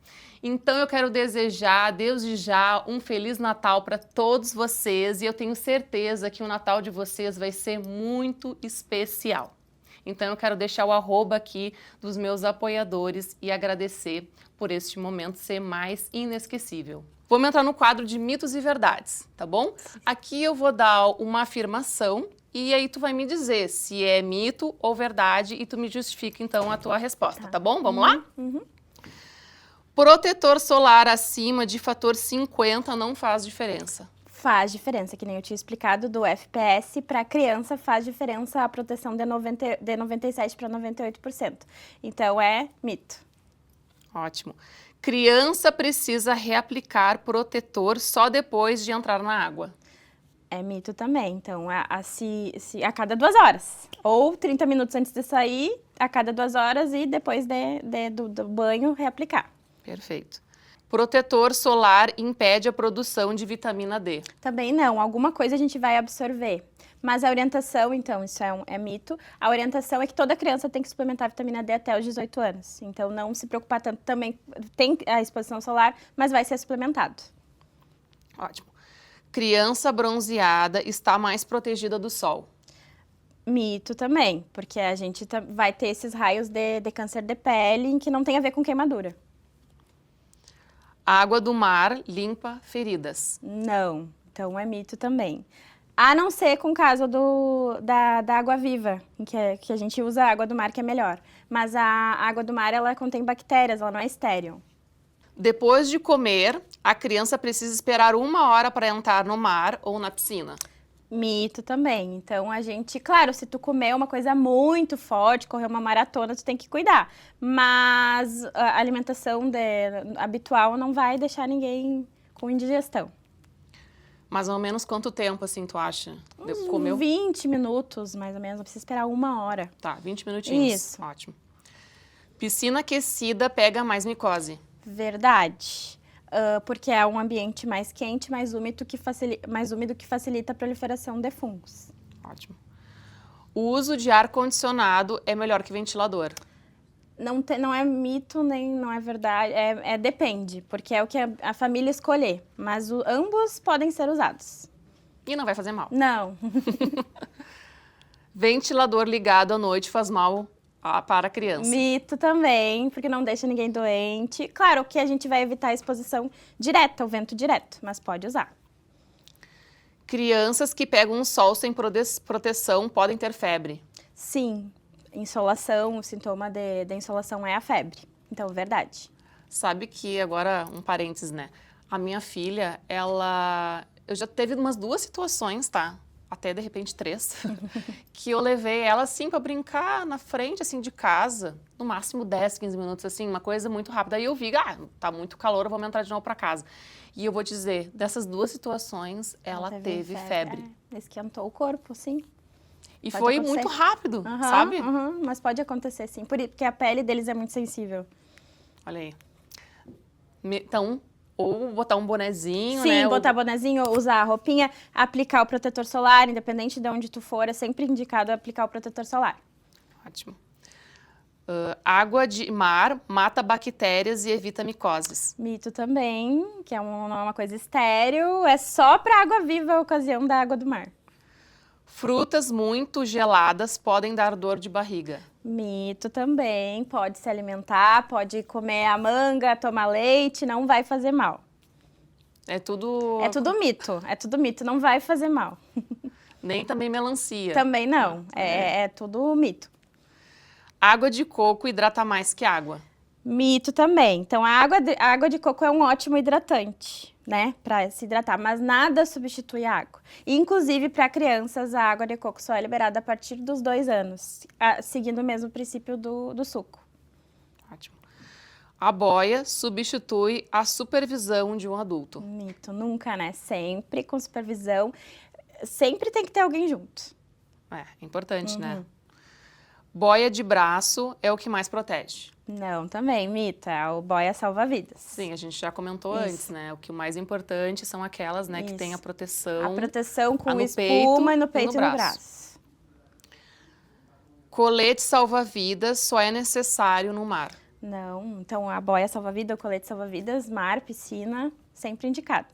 Então eu quero desejar, desde já, um Feliz Natal para todos vocês e eu tenho certeza que o Natal de vocês vai ser muito especial. Então eu quero deixar o arroba aqui dos meus apoiadores e agradecer por este momento ser mais inesquecível. Vamos entrar no quadro de mitos e verdades, tá bom? Aqui eu vou dar uma afirmação e aí tu vai me dizer se é mito ou verdade e tu me justifica então a tua resposta, tá bom? Vamos lá? Protetor solar acima de fator 50 não faz diferença. Faz diferença, que nem eu tinha explicado do FPS, para criança faz diferença a proteção de 97 para 98%. Então é mito. Ótimo. Criança precisa reaplicar protetor só depois de entrar na água. É mito também. Então, a cada 2 horas. Ou 30 minutos antes de sair, a cada 2 horas e depois do banho reaplicar. Perfeito. Protetor solar impede a produção de vitamina D. Também não. Alguma coisa a gente vai absorver. Mas a orientação, então, isso é mito. A orientação é que toda criança tem que suplementar vitamina D até os 18 anos. Então, não se preocupar tanto. Também tem a exposição solar, mas vai ser suplementado. Ótimo. Criança bronzeada está mais protegida do sol. Mito também, porque a gente vai ter esses raios de câncer de pele que não tem a ver com queimadura. Água do mar limpa feridas. Não, então é mito também. A não ser com o caso da água viva, em que a gente usa a água do mar, que é melhor. Mas a água do mar, ela contém bactérias, ela não é estéril. Depois de comer, a criança precisa esperar 1 hora para entrar no mar ou na piscina. Mito também. Então, claro, se tu comer uma coisa muito forte, correr uma maratona, tu tem que cuidar. Mas a alimentação habitual não vai deixar ninguém com indigestão. Mais ou menos quanto tempo, assim, tu acha? Comeu? 20 minutos, mais ou menos. Não precisa esperar 1 hora. Tá, 20 minutinhos. Isso. Ótimo. Piscina aquecida pega mais micose. Verdade. Porque é um ambiente mais quente, mais úmido que facilita a proliferação de fungos. Ótimo. O uso de ar-condicionado é melhor que ventilador. Não é mito, nem não é verdade, depende, porque é o que a família escolher, mas ambos podem ser usados. E não vai fazer mal. Não. Ventilador ligado à noite faz mal para a criança. Mito também, porque não deixa ninguém doente. Claro que a gente vai evitar a exposição direta, o vento direto, mas pode usar. Crianças que pegam o sol sem proteção podem ter febre. Sim. Insolação, o sintoma de insolação é a febre. Então, verdade. Sabe que, agora, um parênteses, né? A minha filha, eu já teve umas 2 situações, tá? Até, de repente, 3. Que eu levei ela, assim, pra brincar na frente, assim, de casa. No máximo 10, 15 minutos, assim, uma coisa muito rápida. Aí eu vi, tá muito calor, vamos entrar de novo pra casa. E eu vou dizer, dessas 2 situações, ela teve febre. Esquentou o corpo, sim. E foi muito rápido, sabe? Mas pode acontecer, sim. Porque a pele deles é muito sensível. Olha aí. Então, ou botar um bonezinho, sim, né? Sim, botar bonezinho, usar a roupinha, aplicar o protetor solar, independente de onde tu for, é sempre indicado aplicar o protetor solar. Ótimo. Água de mar mata bactérias e evita micoses. Mito também, que não é uma coisa estéril, é só para água viva a ocasião da água do mar. Frutas muito geladas podem dar dor de barriga. Mito também, pode se alimentar, pode comer a manga, tomar leite, não vai fazer mal. É tudo mito, não vai fazer mal. Nem também melancia. Também não, é tudo mito. Água de coco hidrata mais que água. Mito também. Então, a água de coco é um ótimo hidratante, né? Para se hidratar, mas nada substitui a água. Inclusive, para crianças, a água de coco só é liberada a partir dos 2 anos, seguindo o mesmo princípio do suco. Ótimo. A boia substitui a supervisão de um adulto. Mito, nunca, né? Sempre com supervisão. Sempre tem que ter alguém junto. É importante, né? Boia de braço é o que mais protege. Não, também, mito, o boia salva-vidas. Sim, a gente já comentou antes, né? O que o mais importante são aquelas, né, que tem a proteção. A proteção com espuma no peito e no braço. Colete salva-vidas só é necessário no mar. Não, então a boia salva-vida, o colete salva-vidas, mar, piscina, sempre indicado.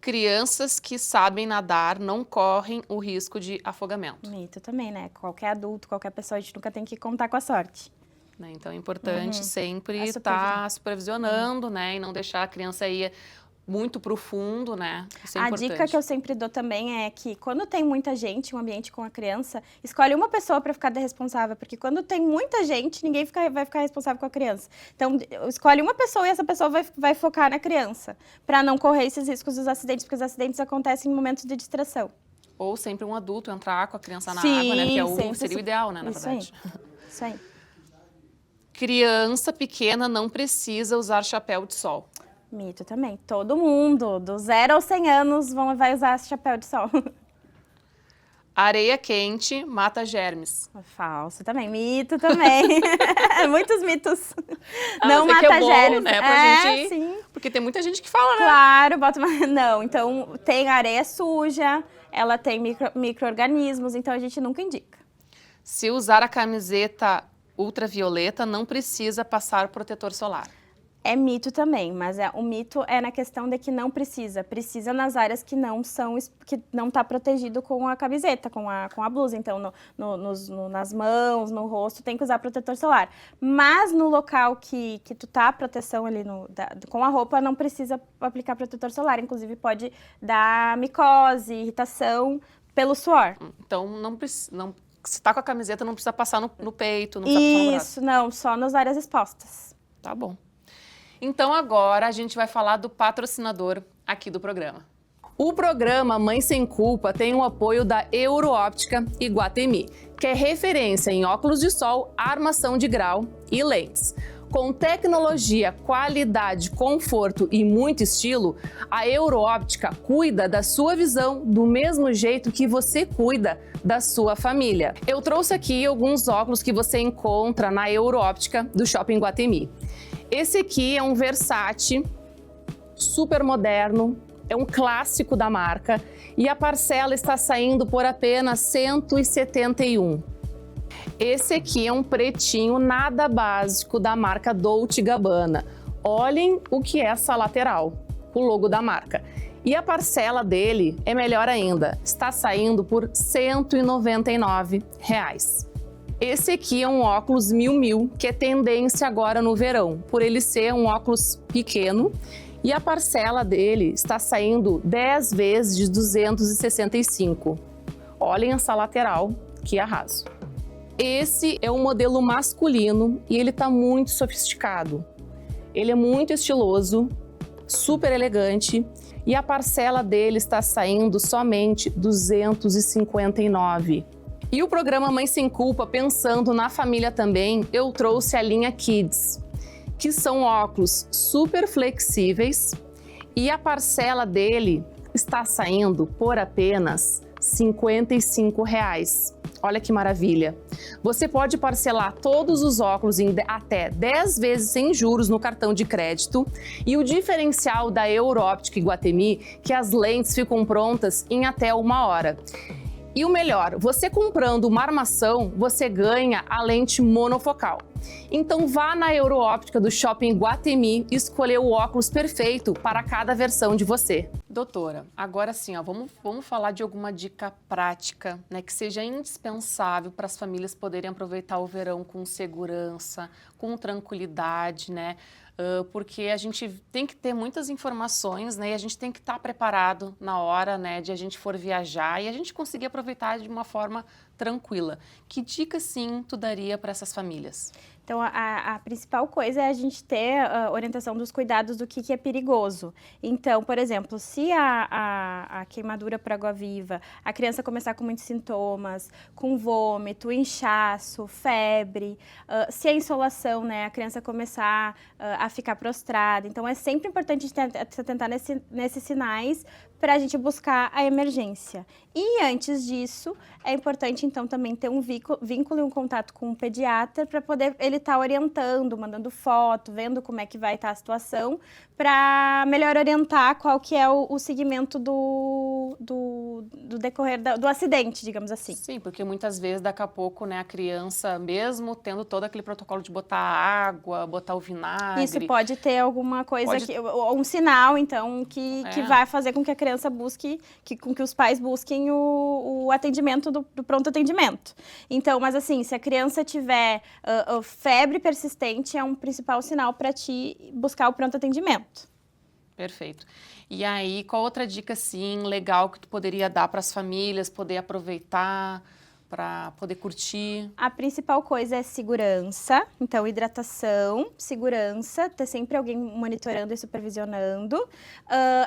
Crianças que sabem nadar não correm o risco de afogamento. Mito também, né? Qualquer adulto, qualquer pessoa, a gente nunca tem que contar com a sorte. Né? Então é importante sempre A estar supervisionando, né? E não deixar a criança ir muito profundo, né? Isso é A importante. dica que eu sempre dou também é que quando tem muita gente, um ambiente com a criança, escolhe uma pessoa para ficar responsável, porque quando tem muita gente, ninguém vai ficar responsável com a criança. Então, escolhe uma pessoa e essa pessoa vai focar na criança, para não correr esses riscos dos acidentes, porque os acidentes acontecem em momentos de distração. Ou sempre um adulto entrar com a criança na Sim, água, né? Que seria o sempre ideal, né? Na Isso verdade. aí. Isso aí. Criança pequena não precisa usar chapéu de sol. Mito também. Todo mundo, do 0 aos 100 anos, vai usar esse chapéu de sol. Areia quente mata germes. Falso também. Mito também. Muitos mitos. mas Não é que mata é bom, germes. né? Pra gente... sim. Porque tem muita gente que fala, né? Claro, bota uma... Não, então tem areia suja, ela tem micro-organismos, então a gente nunca indica. Se usar a camiseta ultravioleta, não precisa passar protetor solar. É mito também, mas o mito é na questão de que não precisa. Precisa nas áreas que não está protegido com a camiseta, com a blusa. Então, nas mãos, no rosto, tem que usar protetor solar. Mas no local que tu tá, a proteção ali com a roupa, não precisa aplicar protetor solar. Inclusive, pode dar micose, irritação pelo suor. Então, se tá com a camiseta, não precisa passar no peito, não precisa passar no braço. Isso, não, só nas áreas expostas. Tá bom. Então agora a gente vai falar do patrocinador aqui do programa. O programa Mãe Sem Culpa tem o apoio da Euroóptica Iguatemi, que é referência em óculos de sol, armação de grau e lentes. Com tecnologia, qualidade, conforto e muito estilo, a Euroóptica cuida da sua visão do mesmo jeito que você cuida da sua família. Eu trouxe aqui alguns óculos que você encontra na Euroóptica do Shopping Iguatemi. Esse aqui é um Versace, super moderno, é um clássico da marca e a parcela está saindo por apenas R$171. Esse aqui é um pretinho nada básico da marca Dolce & Gabbana. Olhem o que é essa lateral, o logo da marca. E a parcela dele é melhor ainda, está saindo por R$199. Esse aqui é um óculos Miu Miu, que é tendência agora no verão, por ele ser um óculos pequeno e a parcela dele está saindo 10 vezes de 265. Olhem essa lateral, que arraso. Esse é um modelo masculino e ele está muito sofisticado. Ele é muito estiloso, super elegante e a parcela dele está saindo somente 259. E o programa Mãe Sem Culpa, pensando na família também, eu trouxe a linha Kids, que são óculos super flexíveis e a parcela dele está saindo por apenas R$55. Olha que maravilha! Você pode parcelar todos os óculos em até 10 vezes sem juros no cartão de crédito e o diferencial da Euroóptica Iguatemi é que as lentes ficam prontas em até 1 hora. E o melhor, você comprando uma armação, você ganha a lente monofocal. Então vá na Euroóptica do Shopping Iguatemi e escolher o óculos perfeito para cada versão de você. Doutora, agora sim, ó, vamos falar de alguma dica prática, né, que seja indispensável para as famílias poderem aproveitar o verão com segurança, com tranquilidade, né? Porque a gente tem que ter muitas informações, né? E a gente tem que estar preparado na hora, né, de a gente for viajar e a gente conseguir aproveitar de uma forma tranquila. Que dica, sim, tu daria para essas famílias? Então, a principal coisa é a gente ter a orientação dos cuidados do que é perigoso. Então, por exemplo, se a queimadura por água-viva, a criança começar com muitos sintomas, com vômito, inchaço, febre, se a insolação, né, a criança começar a ficar prostrada. Então, é sempre importante a gente tentar nesses sinais para a gente buscar a emergência. E antes disso, é importante então também ter um vínculo e um contato com o pediatra para poder ele estar orientando, mandando foto, vendo como é que vai estar a situação, para melhor orientar qual que é o segmento do decorrer do acidente, digamos assim. Sim, porque muitas vezes, daqui a pouco, né, a criança, mesmo tendo todo aquele protocolo de botar água, botar o vinagre... Isso pode ter alguma coisa, um sinal, então, que vai fazer com que a criança busque, com que os pais busquem o atendimento do pronto atendimento. Então, mas assim, se a criança tiver febre persistente, é um principal sinal para ti buscar o pronto atendimento. Perfeito. E aí, qual outra dica, assim, legal que tu poderia dar para as famílias poder aproveitar, para poder curtir? A principal coisa é segurança, então hidratação, segurança, ter sempre alguém monitorando e supervisionando,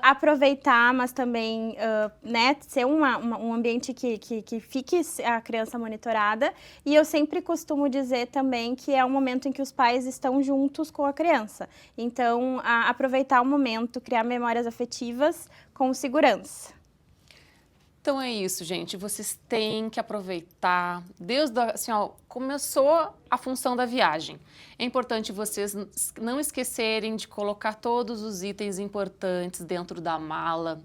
aproveitar, mas também né, ser um ambiente que fique a criança monitorada. E eu sempre costumo dizer também que é um momento em que os pais estão juntos com a criança. Então, aproveitar o momento, criar memórias afetivas com segurança. Então é isso, gente. Vocês têm que aproveitar. Desde assim, ó, começou a função da viagem. É importante vocês não esquecerem de colocar todos os itens importantes dentro da mala.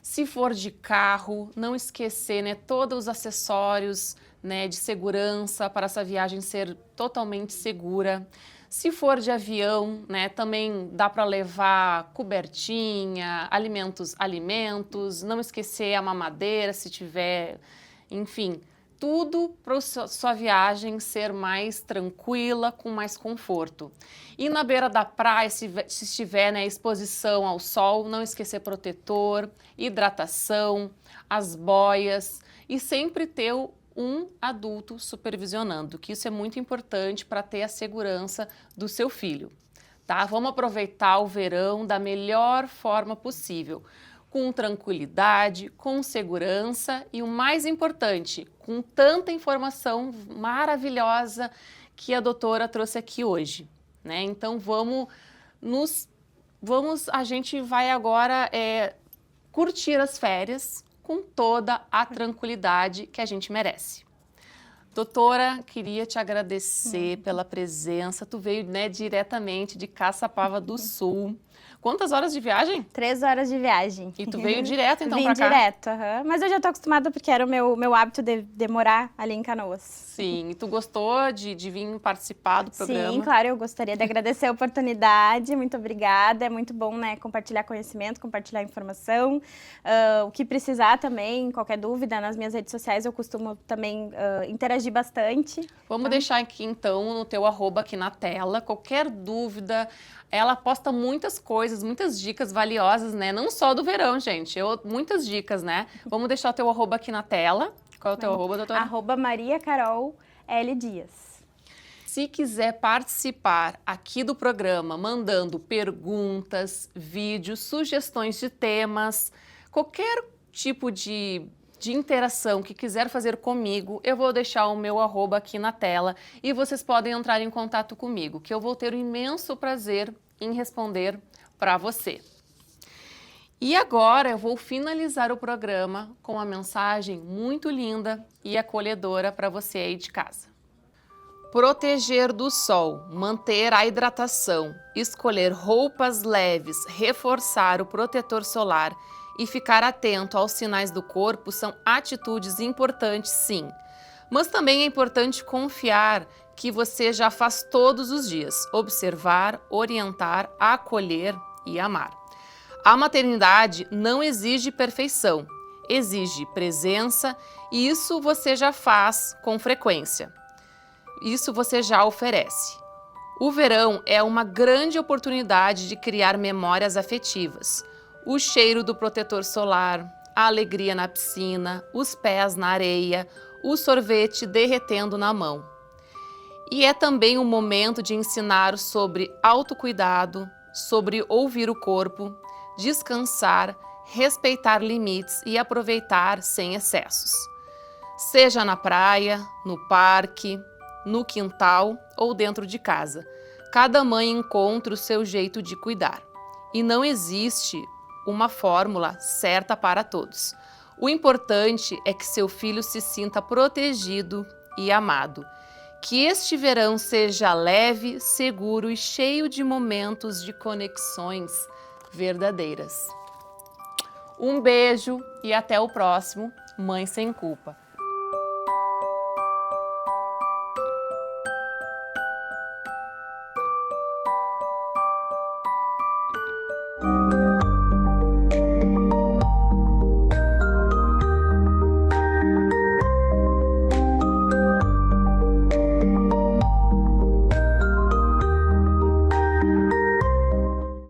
Se for de carro, não esquecer, né, todos os acessórios, né, de segurança para essa viagem ser totalmente segura. Se for de avião, né, também dá para levar cobertinha, alimentos, não esquecer a mamadeira se tiver, enfim, tudo para a sua viagem ser mais tranquila, com mais conforto. E na beira da praia, se estiver, né, exposição ao sol, não esquecer protetor, hidratação, as boias e sempre ter um adulto supervisionando, que isso é muito importante para ter a segurança do seu filho, tá? Vamos aproveitar o verão da melhor forma possível, com tranquilidade, com segurança e o mais importante, com tanta informação maravilhosa que a doutora trouxe aqui hoje, né? Então a gente vai agora curtir as férias com toda a tranquilidade que a gente merece. Doutora, queria te agradecer pela presença. Tu veio, né, diretamente de Caçapava do Sul. Quantas horas de viagem? 3 horas de viagem. E tu veio direto, então, pra cá? Vim direto, mas eu já tô acostumada porque era o meu hábito de morar ali em Canoas. Sim, e tu gostou de vir participar do programa? Sim, claro, eu gostaria de agradecer a oportunidade, muito obrigada, é muito bom, né, compartilhar conhecimento, compartilhar informação, o que precisar também, qualquer dúvida, nas minhas redes sociais eu costumo também interagir bastante. Vamos deixar aqui, então, no teu arroba aqui na tela, qualquer dúvida. Ela posta muitas coisas, muitas dicas valiosas, né? Não só do verão, gente, muitas dicas, né? Vamos deixar o teu arroba aqui na tela. Qual é o teu arroba, doutora? Arroba Maria Carol L. Dias. Se quiser participar aqui do programa, mandando perguntas, vídeos, sugestões de temas, qualquer tipo de interação que quiser fazer comigo, eu vou deixar o meu arroba aqui na tela e vocês podem entrar em contato comigo, que eu vou ter o imenso prazer em responder para você. E agora eu vou finalizar o programa com uma mensagem muito linda e acolhedora para você aí de casa. Proteger do sol, manter a hidratação, escolher roupas leves, reforçar o protetor solar e ficar atento aos sinais do corpo são atitudes importantes, sim. Mas também é importante confiar que você já faz todos os dias, observar, orientar, acolher e amar. A maternidade não exige perfeição, exige presença e isso você já faz com frequência. Isso você já oferece. O verão é uma grande oportunidade de criar memórias afetivas. O cheiro do protetor solar, a alegria na piscina, os pés na areia, o sorvete derretendo na mão. E é também um momento de ensinar sobre autocuidado, sobre ouvir o corpo, descansar, respeitar limites e aproveitar sem excessos. Seja na praia, no parque, no quintal ou dentro de casa, cada mãe encontra o seu jeito de cuidar. E não existe uma fórmula certa para todos. O importante é que seu filho se sinta protegido e amado. Que este verão seja leve, seguro e cheio de momentos de conexões verdadeiras. Um beijo e até o próximo Mãe Sem Culpa.